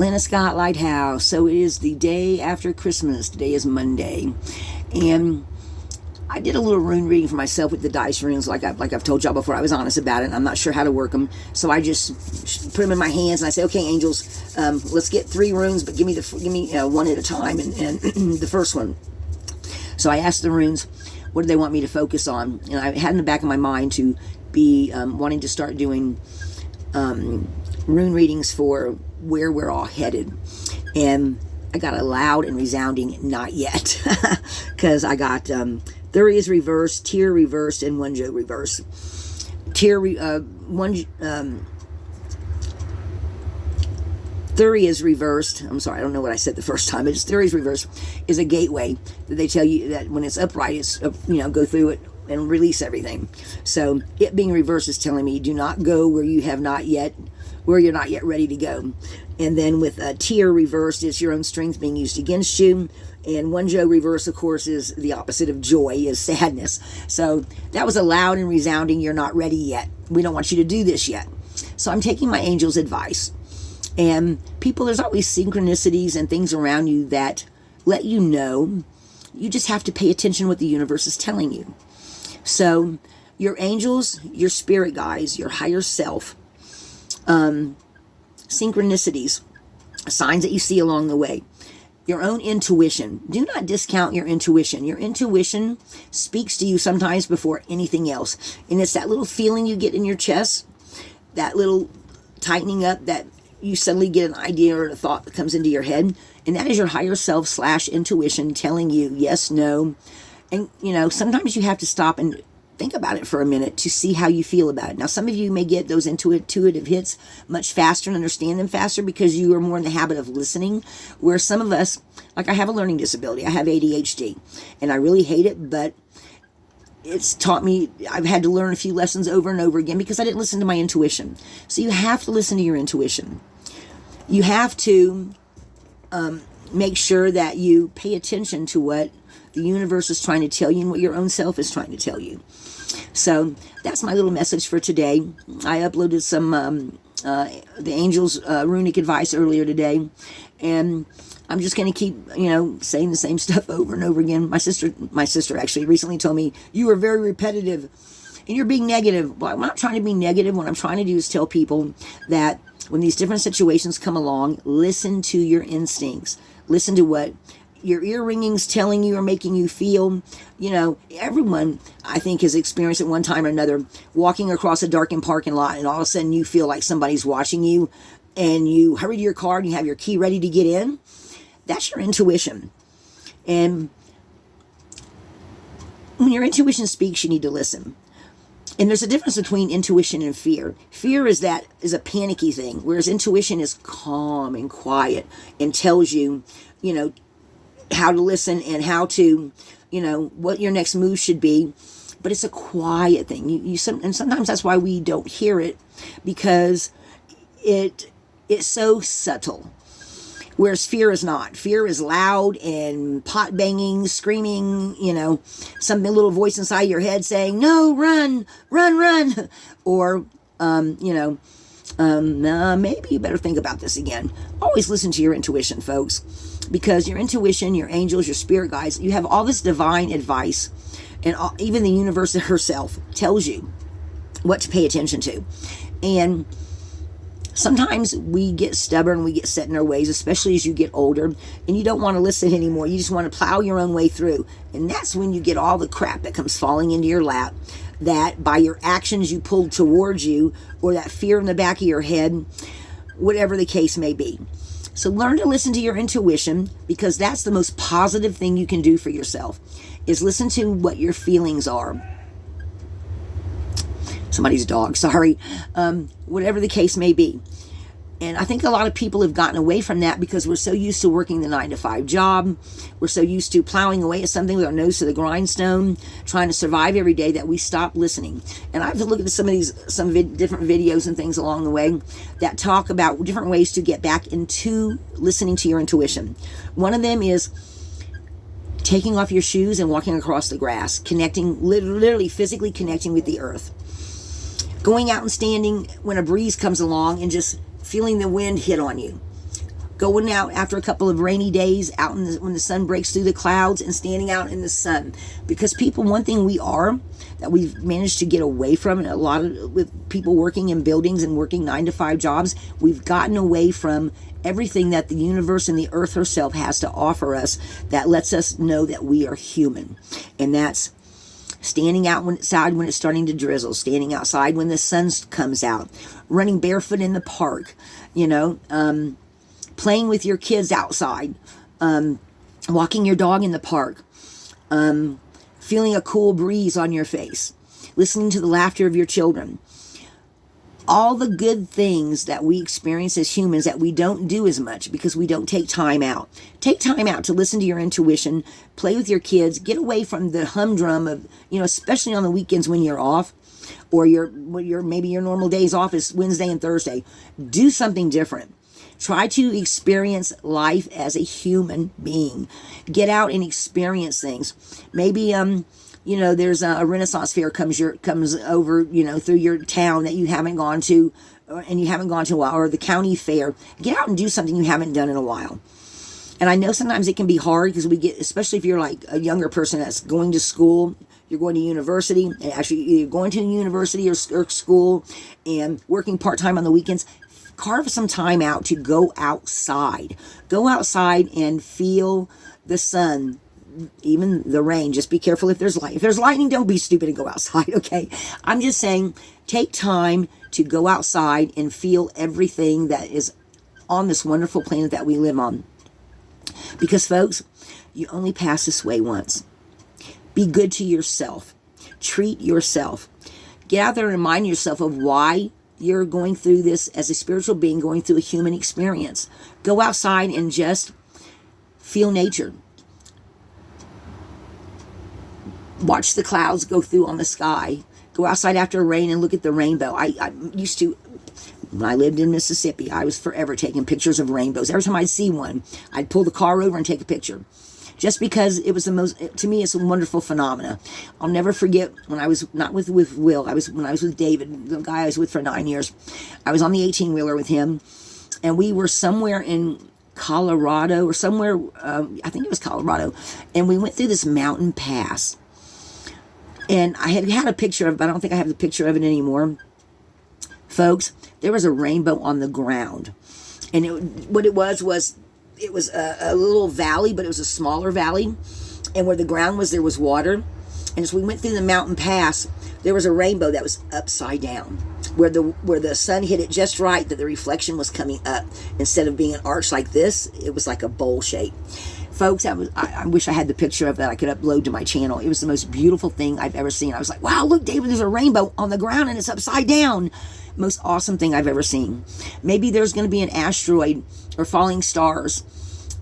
Atlanta Scott Lighthouse. So it is the day after Christmas. Today is Monday. And I did a little rune reading for myself with the dice runes, like I've told y'all before. I was honest about it, and I'm not sure how to work them. So I just put them in my hands, and I say, okay, angels, let's get 3 runes, but give me one at a time. And the first one. So I asked the runes, what do they want me to focus on? And I had in the back of my mind to be wanting to start doing rune readings for where we're all headed. And I got a loud and resounding not yet, because I got Thury is reversed, Tear reversed, and Wonjo reversed. Thury is reversed. I'm sorry, I don't know what I said the first time. But Thury is reversed is a gateway that they tell you that when it's upright, it's go through it and release everything. So it being reversed is telling me do not go where you're not yet ready to go. And then with Tear reversed is your own strength being used against you. And Wonjo reverse, of course, is the opposite of joy, is sadness. So that was a loud and resounding, you're not ready yet. We don't want you to do this yet. So I'm taking my angel's advice. And people, there's always synchronicities and things around you that let you know. You just have to pay attention to what the universe is telling you. So your angels, your spirit guides, your higher self, synchronicities, signs that you see along the way, your own intuition. Do not discount your intuition. Your intuition speaks to you sometimes before anything else. And it's that little feeling you get in your chest, that little tightening up, that you suddenly get an idea or a thought that comes into your head. And that is your higher self / intuition telling you yes, no. And, sometimes you have to stop and think about it for a minute to see how you feel about it. Now, some of you may get those intuitive hits much faster and understand them faster because you are more in the habit of listening, where some of us, like I have a learning disability, I have ADHD, and I really hate it, but it's taught me, I've had to learn a few lessons over and over again because I didn't listen to my intuition. So you have to listen to your intuition. You have to make sure that you pay attention to what the universe is trying to tell you and what your own self is trying to tell you. So that's my little message for today. I uploaded some the angels runic advice earlier today, and I'm just going to keep saying the same stuff over and over again. My sister actually recently told me, you are very repetitive and you're being negative. Well, I'm not trying to be negative. What I'm trying to do is tell people that when these different situations come along, listen to your instincts. Listen to what your ear ringing's telling you or making you feel. Everyone, I think, has experienced at one time or another walking across a darkened parking lot, and all of a sudden you feel like somebody's watching you, and you hurry to your car and you have your key ready to get in. That's your intuition. And when your intuition speaks, you need to listen. And there's a difference between intuition and fear. Fear is a panicky thing, whereas intuition is calm and quiet and tells you, how to listen and how to, what your next move should be. But it's a quiet thing. And sometimes that's why we don't hear it, because it's so subtle. Whereas fear is not. Fear is loud and pot banging, screaming, some little voice inside your head saying, no, run, run, run. Or, maybe you better think about this again. Always listen to your intuition, folks, because your intuition, your angels, your spirit guides, you have all this divine advice, and even the universe herself tells you what to pay attention to. And sometimes we get stubborn, we get set in our ways, especially as you get older, and you don't want to listen anymore. You just want to plow your own way through. And that's when you get all the crap that comes falling into your lap, that by your actions you pulled towards you, or that fear in the back of your head, whatever the case may be. So learn to listen to your intuition, because that's the most positive thing you can do for yourself, is listen to what your feelings are. Somebody's dog, sorry. Whatever the case may be. And I think a lot of people have gotten away from that because we're so used to working the 9-to-5 job. We're so used to plowing away at something with our nose to the grindstone, trying to survive every day, that we stop listening. And I have to look at some different videos and things along the way that talk about different ways to get back into listening to your intuition. One of them is taking off your shoes and walking across the grass, connecting, literally physically connecting with the earth. Going out and standing when a breeze comes along and just feeling the wind hit on you. going out after a couple of rainy days out in when the sun breaks through the clouds and standing out in the sun. Because people, one thing that we've managed to get away from, and a lot of with people working in buildings and working 9-to-5 jobs, we've gotten away from everything that the universe and the earth herself has to offer us that lets us know that we are human. And that's standing outside when it's starting to drizzle, standing outside when the sun comes out, running barefoot in the park, playing with your kids outside, walking your dog in the park, feeling a cool breeze on your face, listening to the laughter of your children. All the good things that we experience as humans that we don't do as much because we don't take time out. Take time out to listen to your intuition, play with your kids, get away from the humdrum of, especially on the weekends when you're off, or maybe your normal days off is Wednesday and Thursday. Do something different. Try to experience life as a human being. Get out and experience things. Maybe there's a Renaissance fair comes over, through your town that you haven't gone to, and you haven't gone to a while, or the county fair. Get out and do something you haven't done in a while. And I know sometimes it can be hard because especially if you're like a younger person that's going to school, you're going to university, and actually you're going to university or school and working part-time on the weekends. Carve some time out to go outside. Go outside and feel the sun, even the rain. Just be careful if there's light. If there's lightning, don't be stupid and go outside, okay? I'm just saying, take time to go outside and feel everything that is on this wonderful planet that we live on. Because, folks, you only pass this way once. Be good to yourself. Treat yourself. Get out there and remind yourself of why you're going through this as a spiritual being, going through a human experience. Go outside and just feel nature. Watch the clouds go through on the sky. Go outside after rain and look at the rainbow. I used to, when I lived in Mississippi, I was forever taking pictures of rainbows. Every time I'd see one, I'd pull the car over and take a picture. Just because it was to me, it's a wonderful phenomena. I'll never forget when I was not with Will, when I was with David, the guy I was with for 9 years. I was on the 18-wheeler with him, and we were somewhere in Colorado or somewhere, I think it was Colorado, and we went through this mountain pass. And I had a picture of it, but I don't think I have the picture of it anymore. Folks, there was a rainbow on the ground. And what it was a little valley, but it was a smaller valley. And where the ground was, there was water. And as we went through the mountain pass, there was a rainbow that was upside down. Where the sun hit it just right, that the reflection was coming up. Instead of being an arch like this, it was like a bowl shape. Folks, I wish I had the picture of that I could upload to my channel. It was the most beautiful thing I've ever seen. I was like, wow, look, David, there's a rainbow on the ground and it's upside down. Most awesome thing I've ever seen. Maybe there's going to be an asteroid or falling stars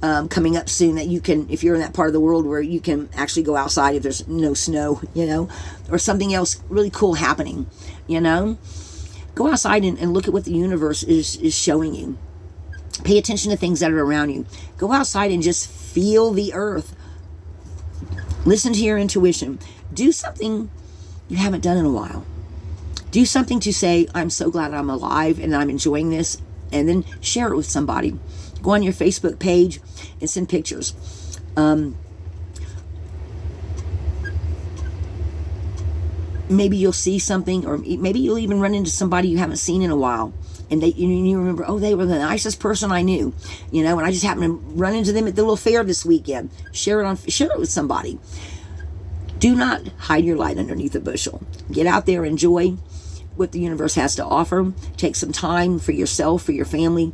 coming up soon that you can, if you're in that part of the world where you can actually go outside if there's no snow, or something else really cool happening, Go outside and look at what the universe is showing you. Pay attention to things that are around you. Go outside and just feel the earth. Listen to your intuition. Do something you haven't done in a while. Do something to say, I'm so glad I'm alive and I'm enjoying this, and then share it with somebody. Go on your Facebook page and send pictures. Maybe you'll see something, or maybe you'll even run into somebody you haven't seen in a while. And you remember, oh, they were the nicest person I knew, and I just happened to run into them at the little fair this weekend. Share it with somebody. Do not hide your light underneath a bushel. Get out there, enjoy what the universe has to offer. Take some time for yourself, for your family.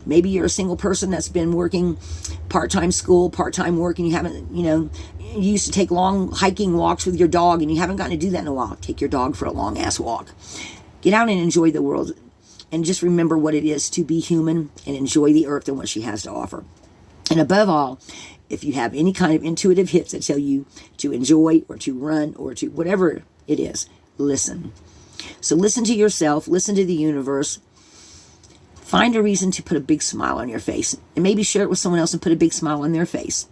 Maybe you're a single person that's been working part-time school, part-time work, and you haven't, you used to take long hiking walks with your dog, and you haven't gotten to do that in a while. Take your dog for a long-ass walk. Get out and enjoy the world. And just remember what it is to be human and enjoy the earth and what she has to offer. And above all, if you have any kind of intuitive hits that tell you to enjoy or to run or to whatever it is, listen. So listen to yourself, listen to the universe. Find a reason to put a big smile on your face. And maybe share it with someone else and put a big smile on their face.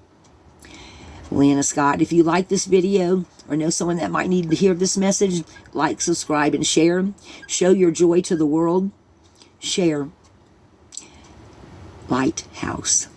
Lana Scott, if you like this video or know someone that might need to hear this message, like, subscribe, and share. Show your joy to the world. Share. lighthouse.